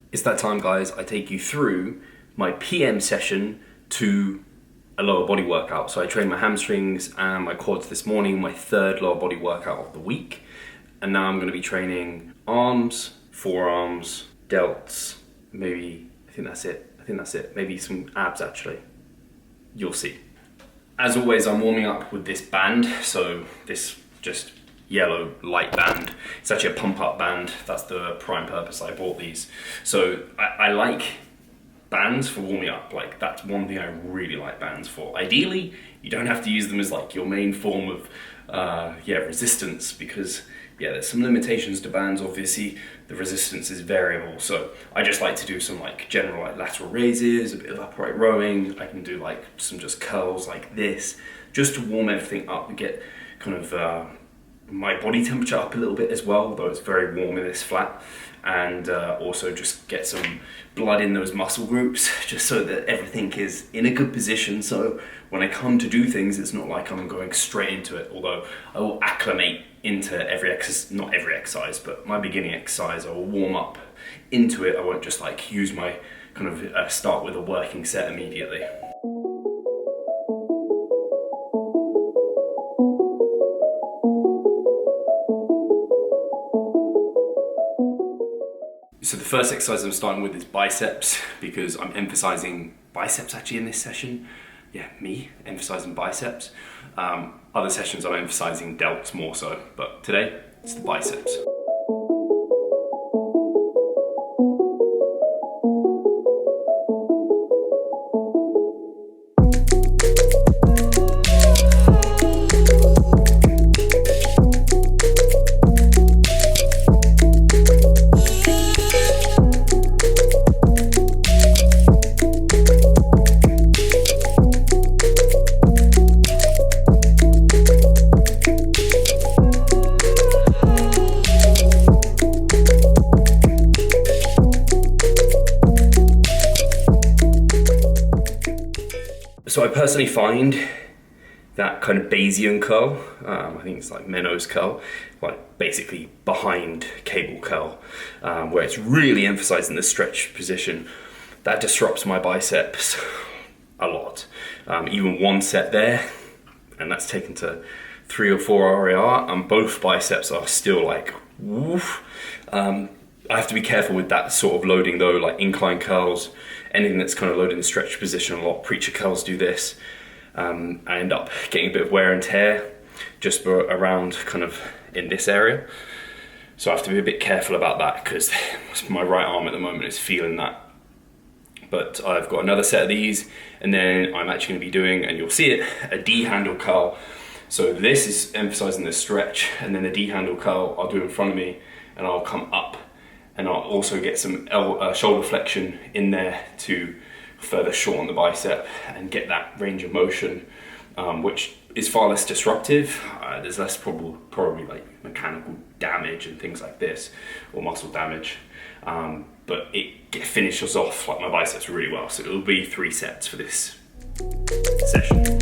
It's that time, guys. I take you through my PM session to a lower body workout. So I trained my hamstrings and my quads this morning, my third lower body workout of the week. And now I'm going to be training arms, forearms, delts, maybe, I think that's it. Maybe some abs actually. You'll see. As always, I'm warming up with this band. So this just yellow light band. It's actually a pump up band. That's the prime purpose I bought these. So I like bands for warming up. Like, that's one thing I really like bands for. Ideally, you don't have to use them as like your main form of resistance, because there's some limitations to bands. Obviously the resistance is variable, so I just like to do some like general like lateral raises, a bit of upright rowing. I can do like some just curls like this, just to warm everything up and get kind of my body temperature up a little bit as well, though it's very warm in this flat, and also just get some blood in those muscle groups, just so that everything is in a good position. So when I come to do things, it's not like I'm going straight into it, although I will acclimate into every exercise, not every exercise, but my beginning exercise, I will warm up into it. I won't just like use my kind of start with a working set immediately. So the first exercise I'm starting with is biceps, because I'm emphasizing biceps actually in this session. Me emphasizing biceps. Other sessions I'm emphasizing delts more so, but today it's the biceps. So I personally find that kind of Bayesian curl, I think it's like Menno's curl, like basically behind cable curl, where it's really emphasizing the stretch position, that disrupts my biceps a lot. Even one set there, and that's taken to 3 or 4 RAR, and both biceps are still like, woof. I have to be careful with that sort of loading though, like incline curls, anything that's kind of loaded in the stretch position. A lot of preacher curls do this. I end up getting a bit of wear and tear just around kind of in this area. So I have to be a bit careful about that, because my right arm at the moment is feeling that. But I've got another set of these, and then I'm actually going to be doing, and you'll see it, a D handle curl. So this is emphasizing the stretch, and then the D handle curl I'll do in front of me, and I'll come up. And I'll also get some shoulder flexion in there to further shorten the bicep and get that range of motion, which is far less disruptive. There's less probably like mechanical damage and things like this, or muscle damage. But it finishes off like my biceps really well. So it'll be 3 sets for this session.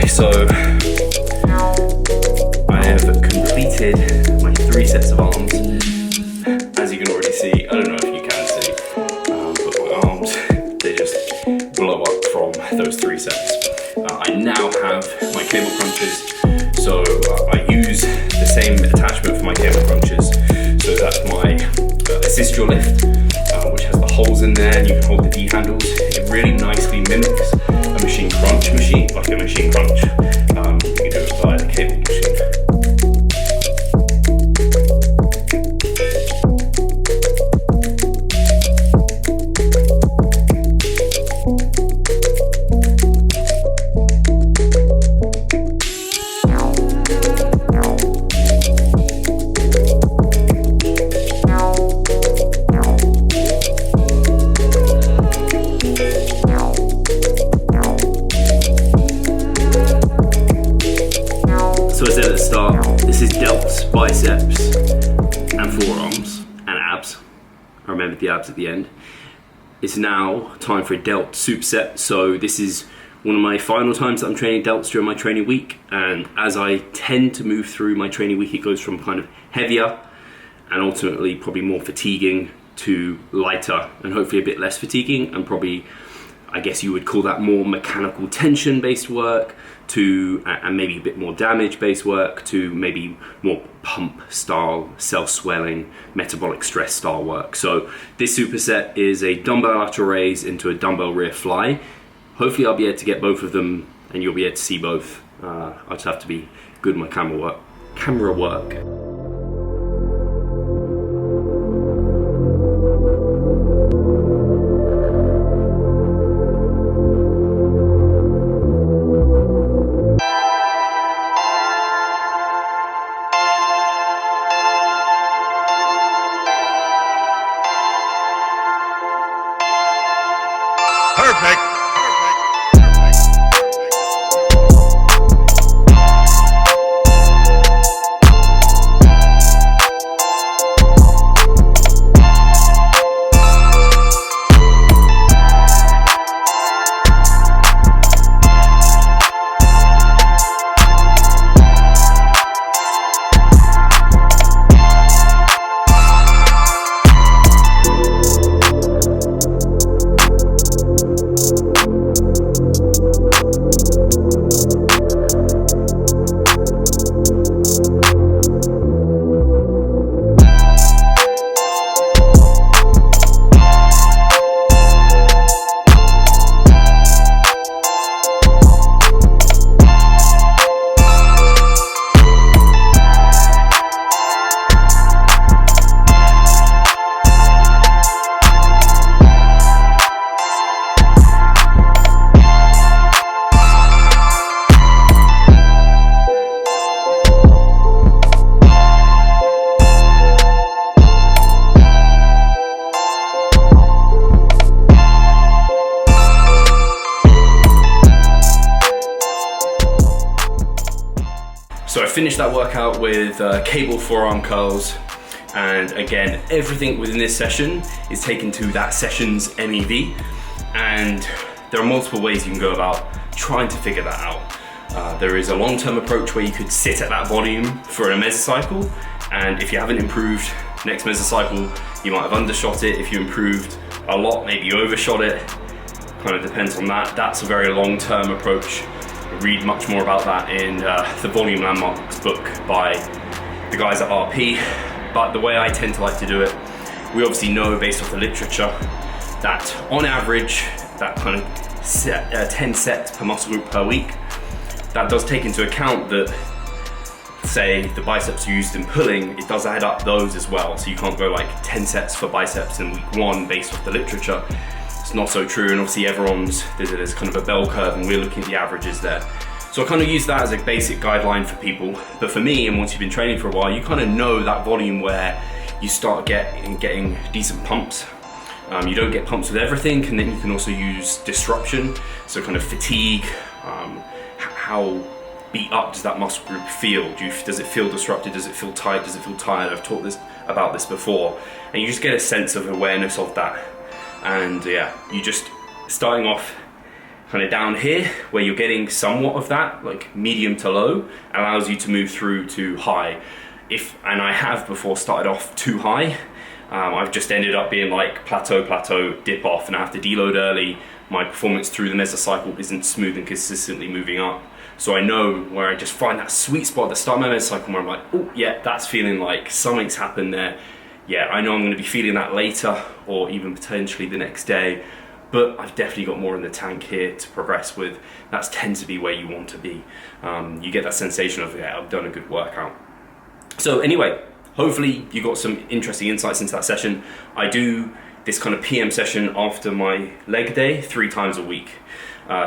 So I have completed my 3 sets of arms. As you can already see, I don't know if you can see, but my arms, they just blow up from those 3 sets. I now have my cable crunches, so I use the same attachment for my cable crunches. So that's my assist your lift, which has the holes in there, and you can hold the D handles. It really nicely mimics a machine crunch machine, like a machine crunch. You can do it via the cable machine. start. This is delts, biceps, and forearms, and abs. I remembered the abs at the end. It's now time for a Delt Superset. So this is one of my final times that I'm training delts during my training week. And as I tend to move through my training week, it goes from kind of heavier and ultimately probably more fatiguing to lighter and hopefully a bit less fatiguing, and probably, I guess you would call that more mechanical tension based work to, and maybe a bit more damage based work to maybe more pump style, self-swelling, metabolic stress style work. So this superset is a dumbbell lateral raise into a dumbbell rear fly. Hopefully I'll be able to get both of them and you'll be able to see both. I just have to be good with my camera work. So I finished that workout with cable forearm curls, and again, everything within this session is taken to that session's MEV, and there are multiple ways you can go about trying to figure that out. There is a long-term approach where you could sit at that volume for a mesocycle, and if you haven't improved next mesocycle, you might have undershot it. If you improved a lot, maybe you overshot it. Kind of depends on that. That's a very long-term approach. Read much more about that in the Volume Landmarks book by the guys at RP. But the way I tend to like to do it, we obviously know based off the literature that on average, that kind of 10 sets per muscle group per week, that does take into account that, say, the biceps used in pulling, it does add up those as well. So you can't go like 10 sets for biceps in week one based off the literature. It's not so true, and obviously there's kind of a bell curve and we're looking at the averages there. So I kind of use that as a basic guideline for people. But for me, and once you've been training for a while, you kind of know that volume where you start getting decent pumps. You don't get pumps with everything, and then you can also use disruption, so kind of fatigue, how beat up does that muscle group feel? Does it feel disrupted? Does it feel tight? Does it feel tired? I've talked about this before, and you just get a sense of awareness of that. And yeah, you just starting off kind of down here where you're getting somewhat of that, like medium to low, allows you to move through to high. And I have before started off too high. I've just ended up being like plateau, dip off, and I have to deload early. My performance through the mesocycle isn't smooth and consistently moving up. So I know where I just find that sweet spot at the start of my mesocycle where I'm like, oh yeah, that's feeling like something's happened there. Yeah, I know I'm going to be feeling that later or even potentially the next day, but I've definitely got more in the tank here to progress with. That tends to be where you want to be. You get that sensation of, yeah, I've done a good workout. So anyway, hopefully you got some interesting insights into that session. I do this kind of PM session after my leg day 3 times a week.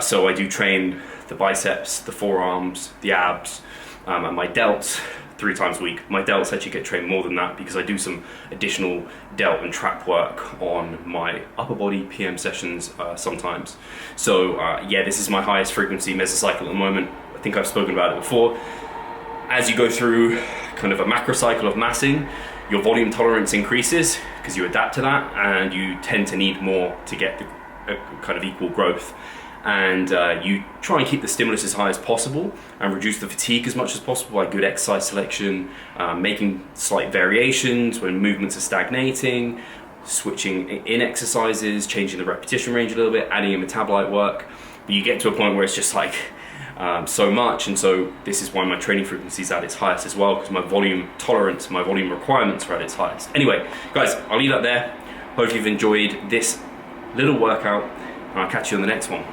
So I do train the biceps, the forearms, the abs, and my delts 3 times a week. My delts actually get trained more than that because I do some additional delt and trap work on my upper body PM sessions sometimes. So yeah, this is my highest frequency mesocycle at the moment. I think I've spoken about it before. as you go through kind of a macro cycle of massing, your volume tolerance increases because you adapt to that, and you tend to need more to get the kind of equal growth. And you try and keep the stimulus as high as possible and reduce the fatigue as much as possible by good exercise selection, making slight variations when movements are stagnating, switching in exercises, changing the repetition range a little bit, adding in metabolite work. But you get to a point where it's just like so much, and so this is why my training frequency is at its highest as well, because my volume tolerance, my volume requirements are at its highest. Anyway, guys, I'll leave that there. Hope you've enjoyed this little workout, and I'll catch you on the next one.